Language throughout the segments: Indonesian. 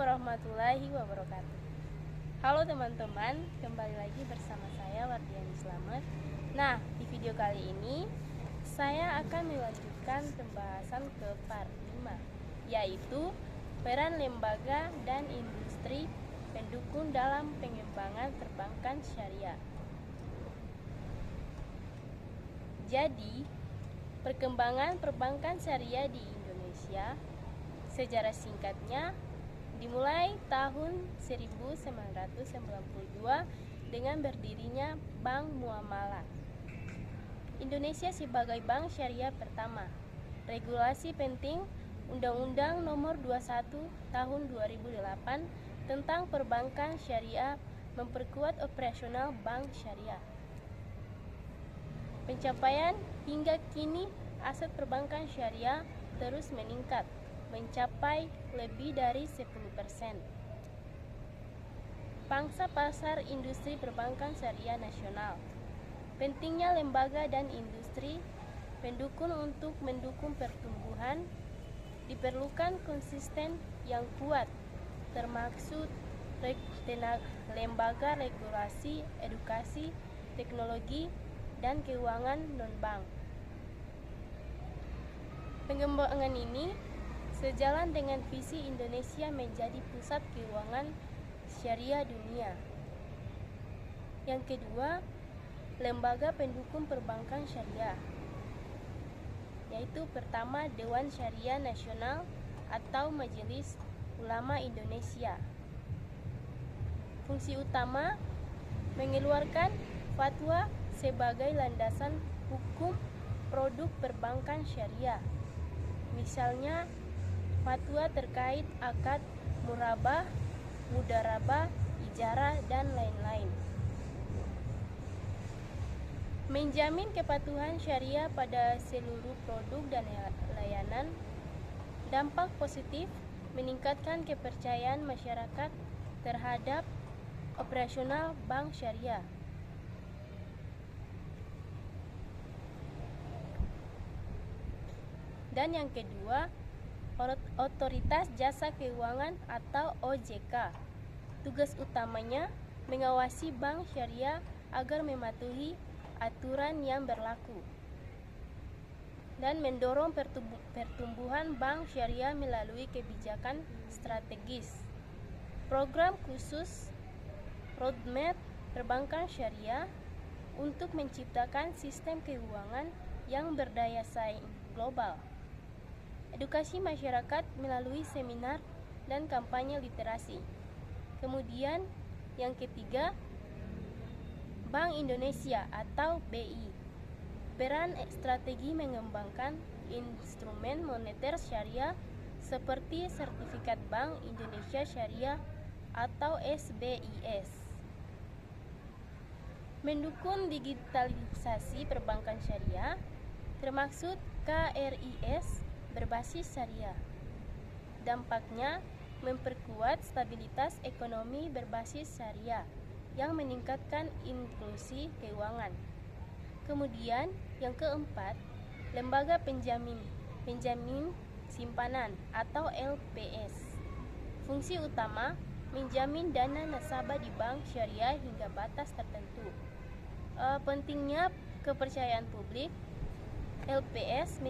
warahmatullahi wabarakatuh. Halo teman-teman, kembali lagi bersama saya Wardiani Slamet. Nah, di video kali ini saya akan melanjutkan pembahasan ke part 5, yaitu peran lembaga dan industri pendukung dalam pengembangan perbankan syariah. Jadi, perkembangan perbankan syariah di Indonesia sejarah singkatnya dimulai tahun 1992 dengan berdirinya Bank Muamalah Indonesia sebagai bank syariah pertama. Regulasi penting Undang-Undang Nomor 21 Tahun 2008 tentang perbankan syariah memperkuat operasional bank syariah. Pencapaian hingga kini aset perbankan syariah terus meningkat, mencapai lebih dari 10%. Pangsa pasar industri perbankan syariah nasional. Pentingnya lembaga dan industri pendukung untuk mendukung pertumbuhan, diperlukan konsisten yang kuat, termaksud lembaga regulasi, edukasi, teknologi, dan keuangan non-bank. Pengembangan ini sejalan dengan visi Indonesia menjadi pusat keuangan syariah dunia. Yang kedua, lembaga pendukung perbankan syariah, yaitu pertama Dewan Syariah Nasional atau Majelis Ulama Indonesia. Fungsi utama mengeluarkan fatwa sebagai landasan hukum produk perbankan syariah. Misalnya, fatwa terkait akad murabah, mudarabah, ijarah, dan lain-lain. Menjamin kepatuhan syariah pada seluruh produk dan layanan. Dampak positif meningkatkan kepercayaan masyarakat terhadap operasional bank syariah. Dan yang kedua, Otoritas Jasa Keuangan atau OJK. Tugas utamanya mengawasi bank syariah agar mematuhi aturan yang berlaku dan mendorong pertumbuhan bank syariah melalui kebijakan strategis. Program khusus Roadmap Perbankan Syariah untuk menciptakan sistem keuangan yang berdaya saing global. Edukasi masyarakat melalui seminar dan kampanye literasi. Kemudian yang ketiga, Bank Indonesia atau BI. Peran strategi mengembangkan instrumen moneter syariah seperti Sertifikat Bank Indonesia Syariah atau SBIS. Mendukung digitalisasi perbankan syariah, termaksud KRIS berbasis syariah. Dampaknya memperkuat stabilitas ekonomi berbasis syariah yang meningkatkan inklusi keuangan. Kemudian yang keempat, lembaga penjamin simpanan atau LPS. Fungsi utama menjamin dana nasabah di bank syariah hingga batas tertentu. Pentingnya kepercayaan publik. LPS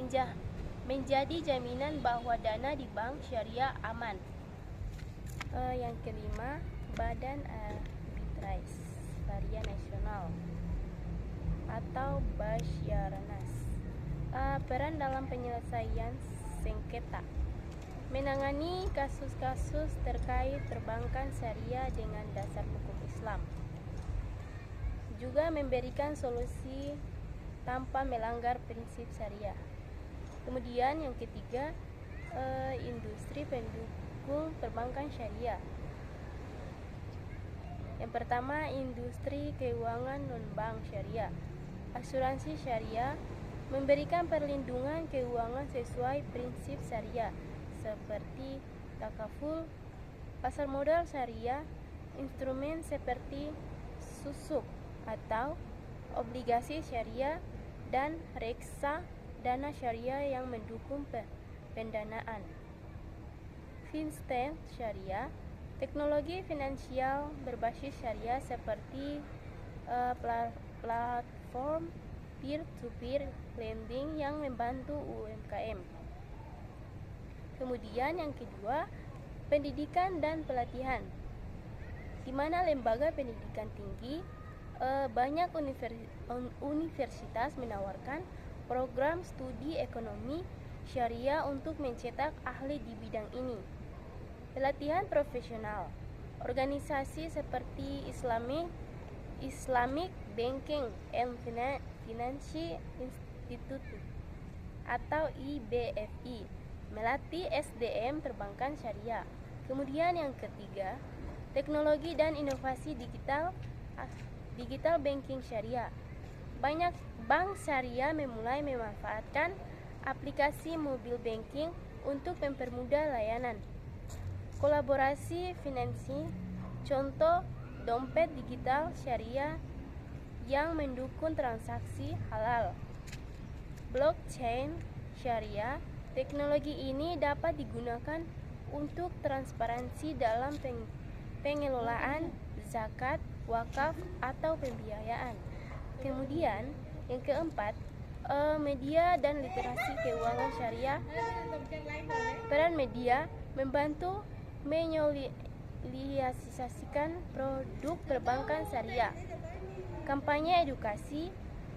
menjadi jaminan bahwa dana di bank syariah aman. Yang kelima, Badan Arbitrase Syariah Nasional atau Basyarnas. Peran dalam penyelesaian sengketa, menangani kasus-kasus terkait perbankan syariah dengan dasar hukum Islam. Juga memberikan solusi tanpa melanggar prinsip syariah. Kemudian yang ketiga, industri pendukung perbankan syariah. Yang pertama, industri keuangan non-bank syariah. Asuransi syariah memberikan perlindungan keuangan sesuai prinsip syariah seperti takaful, pasar modal syariah, instrumen seperti susuk atau obligasi syariah, dan reksa dana syariah yang mendukung pendanaan. Fintech syariah Teknologi finansial berbasis syariah seperti platform peer-to-peer lending yang membantu UMKM. Kemudian yang kedua, pendidikan dan pelatihan, di mana lembaga pendidikan tinggi banyak universitas menawarkan program studi ekonomi syariah untuk mencetak ahli di bidang ini. Pelatihan profesional, organisasi seperti Islamic Banking and Finance Institute atau IBFI melatih SDM perbankan syariah. Kemudian yang ketiga, teknologi dan inovasi digital banking syariah. Banyak bank syariah memulai memanfaatkan aplikasi mobile banking untuk mempermudah layanan. Kolaborasi financing, contoh dompet digital syariah yang mendukung transaksi halal. Blockchain syariah, teknologi ini dapat digunakan untuk transparansi dalam pengelolaan zakat, wakaf, atau pembiayaan. Kemudian yang keempat, media dan literasi keuangan syariah. Peran media membantu menyosialisasikan produk perbankan syariah. Kampanye edukasi,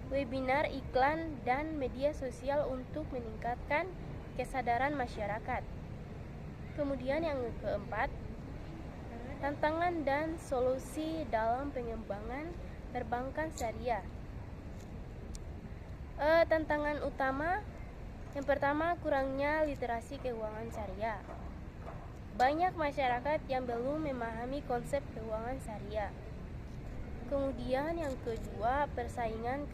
webinar, iklan, dan media sosial untuk meningkatkan kesadaran masyarakat. Kemudian yang keempat, tantangan dan solusi dalam pengembangan perbankan syariah. Tantangan utama, yang pertama, kurangnya literasi keuangan syariah. Banyak masyarakat yang belum memahami konsep keuangan syariah. Kemudian yang kedua, persaingan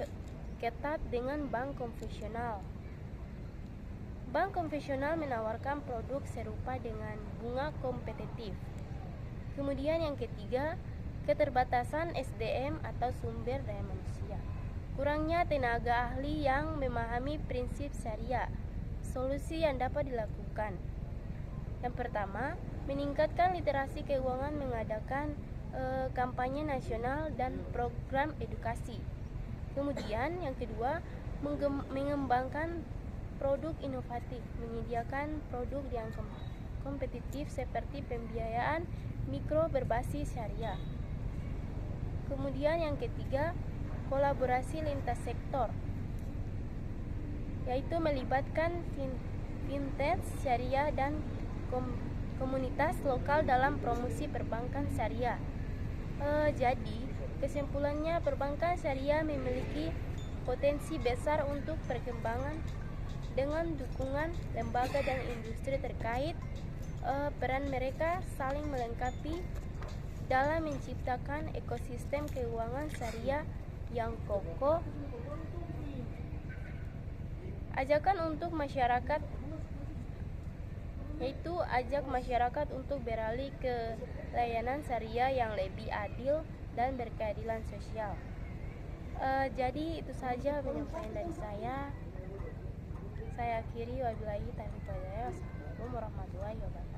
ketat dengan bank konvensional. Bank konvensional menawarkan produk serupa dengan bunga kompetitif. Kemudian yang ketiga, keterbatasan SDM atau sumber daya manusia. Kurangnya tenaga ahli yang memahami prinsip syariah. Solusi yang dapat dilakukan. Yang pertama, meningkatkan literasi keuangan, mengadakan kampanye nasional dan program edukasi. Kemudian yang kedua, mengembangkan produk inovatif, menyediakan produk yang kompetitif seperti pembiayaan mikro berbasis syariah. Kemudian yang ketiga, kolaborasi lintas sektor, yaitu melibatkan fintech syariah dan komunitas lokal dalam promosi perbankan syariah. Jadi, kesimpulannya, perbankan syariah memiliki potensi besar untuk perkembangan dengan dukungan lembaga dan industri terkait. Peran mereka saling melengkapi dalam menciptakan ekosistem keuangan syariah yang kokoh. Ajakan untuk masyarakat, yaitu ajak masyarakat untuk beralih ke layanan syariah yang lebih adil dan berkeadilan sosial. Jadi itu saja penyampaian dari saya. Saya akhiri, wabillahi taufiq wal hidayah. Wassalamualaikum warahmatullahi wabarakatuh.